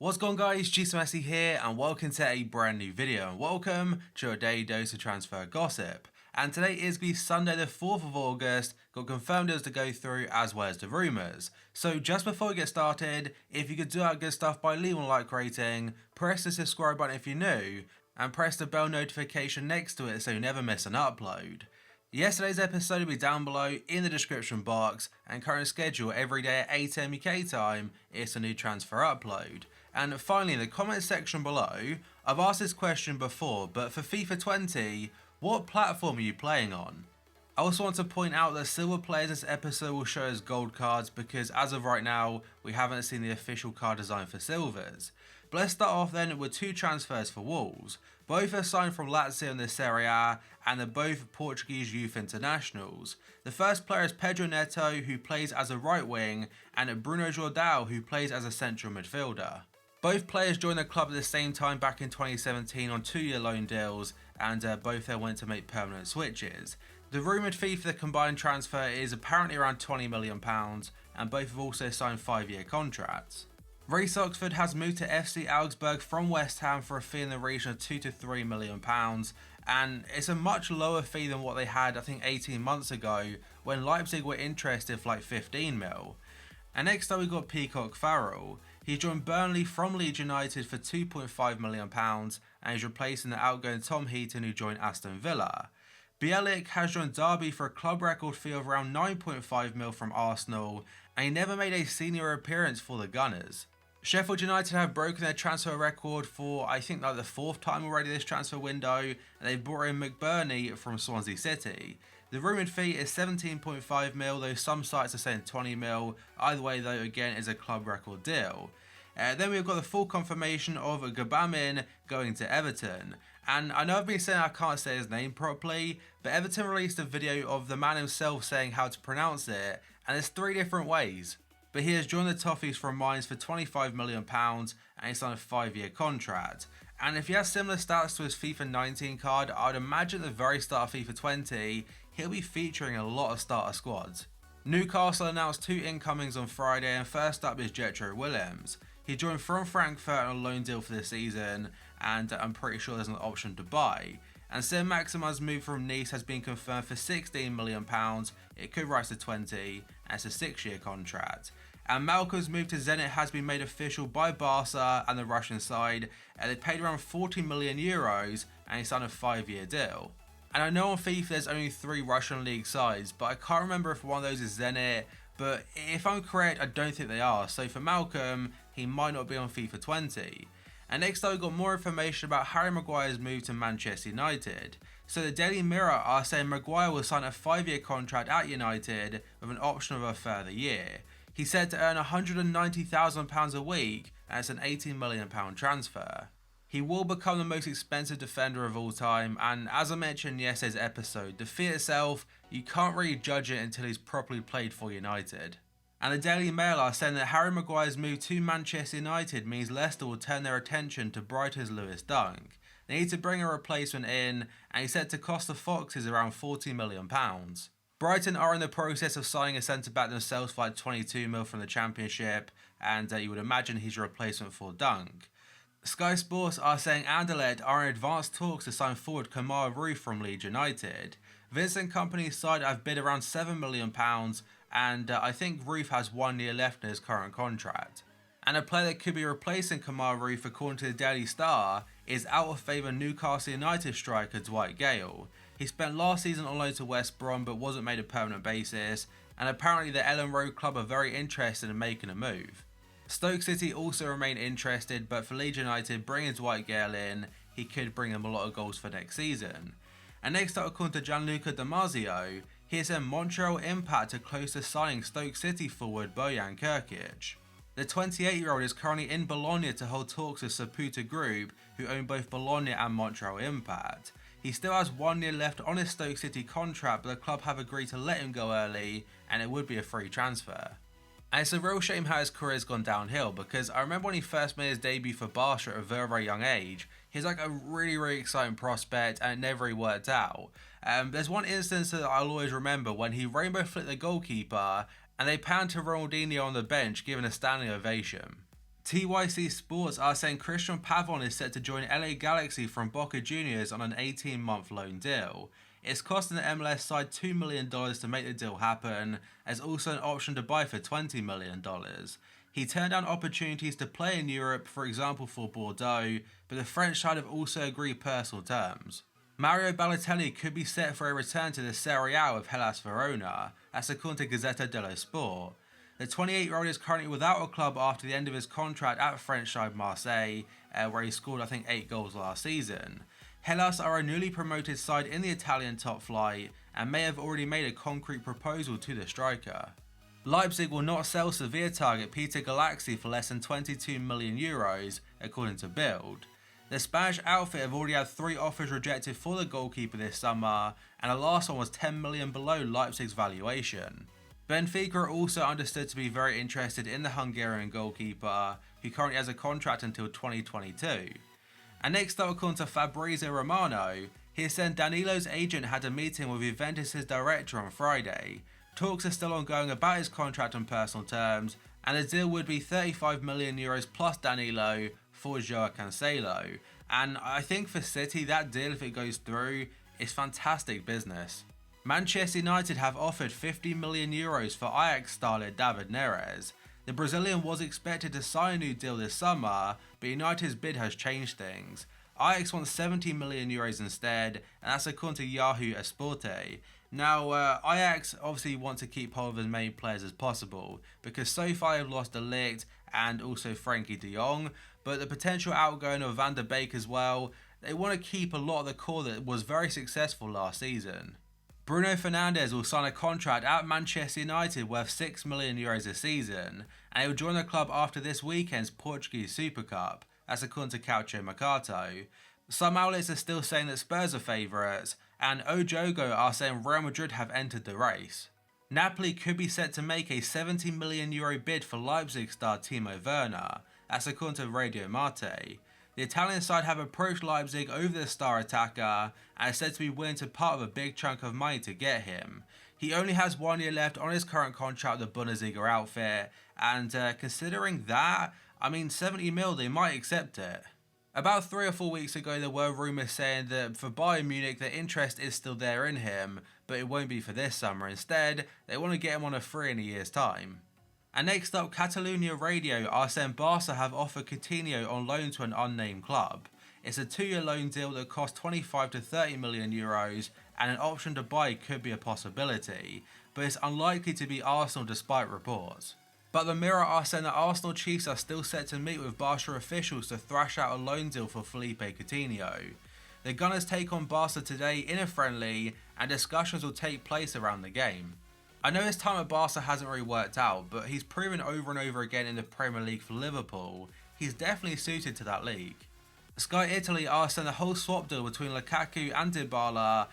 What's going on, guys? Messi here and welcome to a brand new video and welcome to your daily dose of transfer gossip. And today is going to be Sunday the 4th of August, got confirmed deals to go through as well as the rumours. So just before we get started, if you could do that good stuff by leaving a like rating, press the subscribe button if you're new, and press the bell notification next to it so you never miss an upload. Yesterday's episode will be down below in the description box, and current schedule every day at 8 AM UK time is a new transfer upload. And finally, in the comment section below, I've asked this question before, but for FIFA 20, what platform are you playing on? I also want to point out that silver players in this episode will show as gold cards because as of right now, we haven't seen the official card design for silvers. But let's start off then with two transfers for Wolves. Both are signed from Lazio in the Serie A and they're both Portuguese youth internationals. The first player is Pedro Neto, who plays as a right wing, and Bruno Jordão, who plays as a central midfielder. Both players joined the club at the same time back in 2017 on 2-year loan deals, and both then went to make permanent switches. The rumoured fee for the combined transfer is apparently around £20 million, and both have also signed 5-year contracts. Reece Oxford has moved to FC Augsburg from West Ham for a fee in the region of £2 to £3 million, and it's a much lower fee than what they had I think 18 months ago when Leipzig were interested for like 15 mil. And next up we've got Peacock Farrell. He joined Burnley from Leeds United for £2.5 million and is replacing the outgoing Tom Heaton who joined Aston Villa. Bielik has joined Derby for a club record fee of around £9.5 million from Arsenal, and he never made a senior appearance for the Gunners. Sheffield United have broken their transfer record for I think like the 4th time already this transfer window, and they've brought in McBurney from Swansea City. The rumoured fee is £17.5 million, though some sites are saying £20 million. Either way though, again, is a club record deal. Then we've got the full confirmation of Gabamin going to Everton. And I know I've been saying I can't say his name properly, but Everton released a video of the man himself saying how to pronounce it, and there's 3 different ways. But he has joined the Toffees from Mainz for £25 million and he's on a 5-year contract. And if he has similar stats to his FIFA 19 card, I would imagine at the very start of FIFA 20, he'll be featuring a lot of starter squads. Newcastle announced 2 incomings on Friday, and first up is Jetro Willems. He joined from Frankfurt on a loan deal for this season, and I'm pretty sure there's an option to buy. And Sim Maximan's move from Nice has been confirmed for £16 million, it could rise to 20, and it's a 6-year contract. And Malcolm's move to Zenit has been made official by Barca and the Russian side, and they paid around €40 million and he signed a 5-year deal. And I know on FIFA there's only 3 Russian league sides, but I can't remember if one of those is Zenit, but if I'm correct, I don't think they are, so for Malcolm, he might not be on FIFA 20. And next up, we've got more information about Harry Maguire's move to Manchester United. So the Daily Mirror are saying Maguire will sign a 5-year contract at United with an option of a further year. He's said to earn £190,000 a week, and it's an £18 million transfer. He will become the most expensive defender of all time, and as I mentioned in yesterday's episode, the fee itself, you can't really judge it until he's properly played for United. And the Daily Mail are saying that Harry Maguire's move to Manchester United means Leicester will turn their attention to Brighton's Lewis Dunk. They need to bring a replacement in, and he's said to cost the Foxes around £40 million. Brighton are in the process of signing a centre-back themselves for like £22 million from the Championship, and you would imagine he's a replacement for Dunk. Sky Sports are saying Anderlecht are in advanced talks to sign forward Kemar Roofe from Leeds United. Vincent Kompany's side have bid around £7 million, and I think Roofe has 1 year left in his current contract. And a player that could be replacing Kemar Roofe, according to the Daily Star, is out of favour Newcastle United striker Dwight Gale. He spent last season on loan to West Brom but wasn't made a permanent basis, and apparently the Ellen Road club are very interested in making a move. Stoke City also remain interested, but for Leeds United bringing Dwight Gale in, he could bring them a lot of goals for next season. And next up, according to Gianluca Damasio, he has sent Montreal Impact are close to signing Stoke City forward Bojan Kirkic. The 28-year-old is currently in Bologna to hold talks with Saputo Group, who own both Bologna and Montreal Impact. He still has 1 year left on his Stoke City contract, but the club have agreed to let him go early, and it would be a free transfer. And it's a real shame how his career's gone downhill, because I remember when he first made his debut for Barca at a very, very young age, he's like a really, really exciting prospect, and it never really worked out. There's one instance that I'll always remember when he rainbow flicked the goalkeeper, and they panned to Ronaldinho on the bench giving a standing ovation. TYC Sports are saying Christian Pavon is set to join LA Galaxy from Boca Juniors on an 18-month loan deal. It's costing the MLS side $2 million to make the deal happen, as also an option to buy for $20 million. He turned down opportunities to play in Europe, for example for Bordeaux, but the French side have also agreed personal terms. Mario Balotelli could be set for a return to the Serie A of Hellas Verona, as according to Gazzetta dello Sport. The 28-year-old is currently without a club after the end of his contract at French side Marseille, where he scored 8 goals last season. Hellas are a newly promoted side in the Italian top flight and may have already made a concrete proposal to the striker. Leipzig will not sell Sevilla target Peter Galaxy for less than €22 million, according to Bild. The Spanish outfit have already had 3 offers rejected for the goalkeeper this summer, and the last one was $10 million below Leipzig's valuation. Benfica are also understood to be very interested in the Hungarian goalkeeper, who currently has a contract until 2022. And next up, according to Fabrizio Romano, he said Danilo's agent had a meeting with Juventus' director on Friday. Talks are still ongoing about his contract on personal terms, and the deal would be €35 million plus Danilo for João Cancelo. And I think for City, that deal, if it goes through, is fantastic business. Manchester United have offered €50 million for Ajax starlet David Neres. The Brazilian was expected to sign a new deal this summer, but United's bid has changed things. Ajax wants €70 million instead, and that's according to Yahoo Esporte. Now, Ajax obviously want to keep hold of as many players as possible, because so far they've lost De Ligt and also Frankie de Jong, but the potential outgoing of Van der Beek as well. They want to keep a lot of the core that was very successful last season. Bruno Fernandes will sign a contract at Manchester United worth €6 million a season, and he will join the club after this weekend's Portuguese Super Cup, that's according to Calcio Mercato. Some outlets are still saying that Spurs are favourites, and Ojogo are saying Real Madrid have entered the race. Napoli could be set to make a €70 million bid for Leipzig star Timo Werner, that's according to Radio Marte. The Italian side have approached Leipzig over the star attacker and is said to be willing to part with a big chunk of money to get him. He only has 1 year left on his current contract with the Bundesliga outfit, and considering that, 70 mil, they might accept it. About 3 or 4 weeks ago, there were rumours saying that for Bayern Munich, their interest is still there in him, but it won't be for this summer. Instead, they want to get him on a free in a year's time. And next up, Catalonia Radio are saying Barca have offered Coutinho on loan to an unnamed club. It's a 2-year loan deal that costs 25 to 30 million euros, and an option to buy could be a possibility, but it's unlikely to be Arsenal despite reports. But the Mirror are saying that Arsenal Chiefs are still set to meet with Barca officials to thrash out a loan deal for Felipe Coutinho. The Gunners take on Barca today in a friendly, and discussions will take place around the game. I know his time at Barca hasn't really worked out, but he's proven over and over again in the Premier League for Liverpool. He's definitely suited to that league. Sky Italy are saying the whole swap deal between Lukaku and Dybala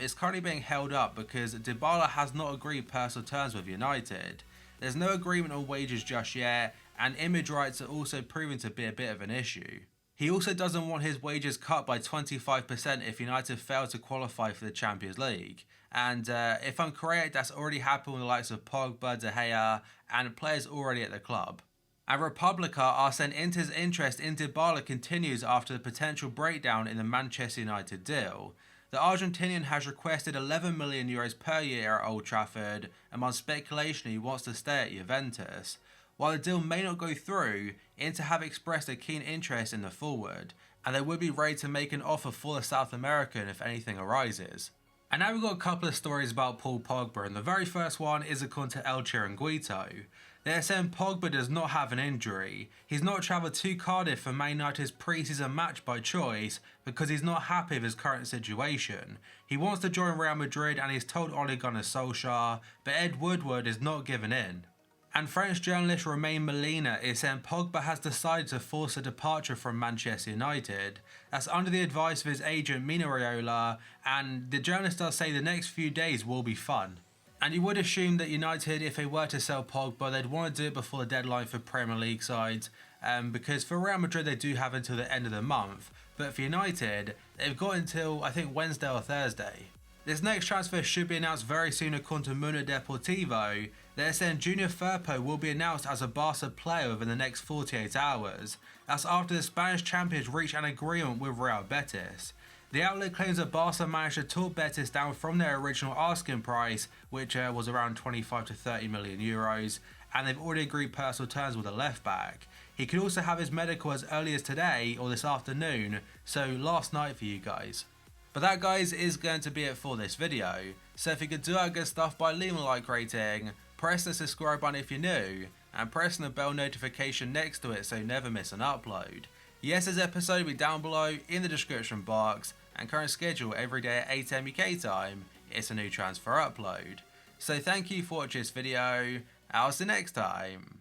is currently being held up because Dybala has not agreed personal terms with United. There's no agreement on wages just yet, and image rights are also proving to be a bit of an issue. He also doesn't want his wages cut by 25% if United fail to qualify for the Champions League. And if I'm correct, that's already happened with the likes of Pogba, De Gea, and players already at the club. And Republica are saying Inter's interest in Dybala continues after the potential breakdown in the Manchester United deal. The Argentinian has requested €11 million per year at Old Trafford, among speculation he wants to stay at Juventus. While the deal may not go through, Inter have expressed a keen interest in the forward, and they would be ready to make an offer for the South American if anything arises. And now we've got a couple of stories about Paul Pogba, and the very first one is according to El Chiringuito. They're saying Pogba does not have an injury. He's not travelled to Cardiff for Man United's pre-season match by choice because he's not happy with his current situation. He wants to join Real Madrid and he's told Ole Gunnar Solskjaer, but Ed Woodward is not giving in. And French journalist Romain Molina is saying Pogba has decided to force a departure from Manchester United. That's under the advice of his agent Mino Raiola, and the journalist does say the next few days will be fun. And you would assume that United, if they were to sell Pogba, they'd want to do it before the deadline for Premier League sides, because for Real Madrid they do have until the end of the month, but for United, they've got until, I think, Wednesday or Thursday. This next transfer should be announced very soon according to Mundo Deportivo. They're saying Junior Firpo will be announced as a Barca player within the next 48 hours. That's after the Spanish champions reached an agreement with Real Betis. The outlet claims that Barca managed to talk Betis down from their original asking price, which was around 25 to 30 million euros, and they've already agreed personal terms with the left back. He could also have his medical as early as today or this afternoon, so last night for you guys. But that, guys, is going to be it for this video. So if you could do our good stuff by leaving a like rating, press the subscribe button if you're new, and pressing the bell notification next to it so you never miss an upload. Yes, this episode will be down below in the description box, and current schedule every day at 8 AM UK time, it's a new transfer upload. So thank you for watching this video, I'll see you next time.